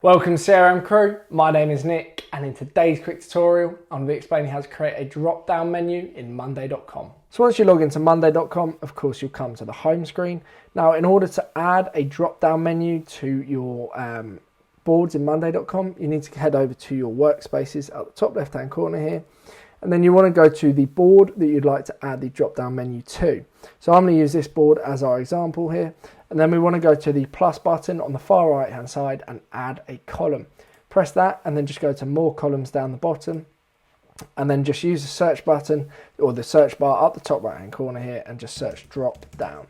Welcome to CRM Crew, my name is Nick, and in today's quick tutorial I'm going to be explaining how to create a drop down menu in Monday.com. So once you log into Monday.com, of course you'll come to the home screen. Now in order to add a drop down menu to your boards in Monday.com, you need to head over to your workspaces at the top left hand corner here, and then you want to go to the board that you'd like to add the drop down menu to. So I'm going to use this board as our example here. And then we want to go to the plus button on the far right hand side and add a column. Press that and then just go to more columns down the bottom, and then just use the search button or the search bar up the top right hand corner here and just search drop down.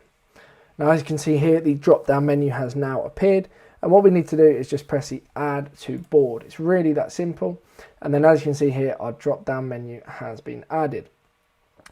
Now as you can see here, the drop down menu has now appeared, and what we need to do is just press the add to board. It's really that simple. And then as you can see here, our drop down menu has been added.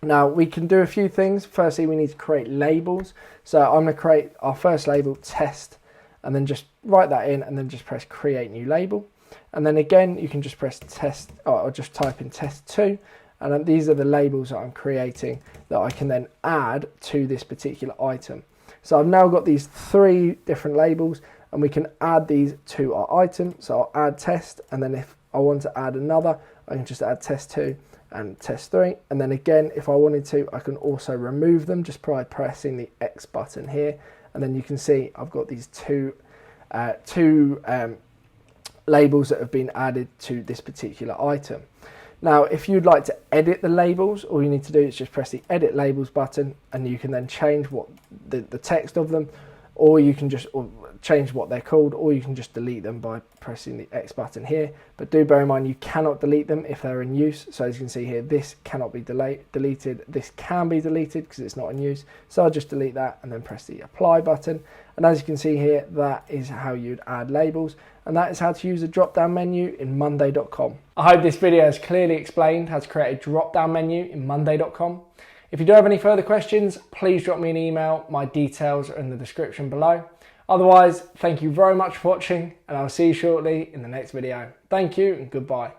Now we can do a few things. Firstly, we need to create labels. So I'm going to create our first label, test, and then just write that in and then just press create new label. And then again, you can just press test or just type in test2. And then these are the labels that I'm creating that I can then add to this particular item. So I've now got these three different labels and we can add these to our item. So I'll add test, and then if I want to add another, I can just add test2 and test3, and then again if I wanted to I can also remove them just by pressing the X button here, and then you can see I've got these two labels that have been added to this particular item. Now if you'd like to edit the labels, all you need to do is just press the edit labels button, and you can then change what the text of them, or you can just change what they're called, or you can just delete them by pressing the X button here. But do bear in mind you cannot delete them if they're in use. So as you can see here, this cannot be deleted, this can be deleted because it's not in use. So I'll just delete that and then press the apply button. And as you can see here, that is how you'd add labels, and that is how to use a drop down menu in Monday.com. I hope this video has clearly explained how to create a drop down menu in Monday.com. If you do have any further questions, please drop me an email. My details are in the description below. Otherwise, thank you very much for watching, and I'll see you shortly in the next video. Thank you and goodbye.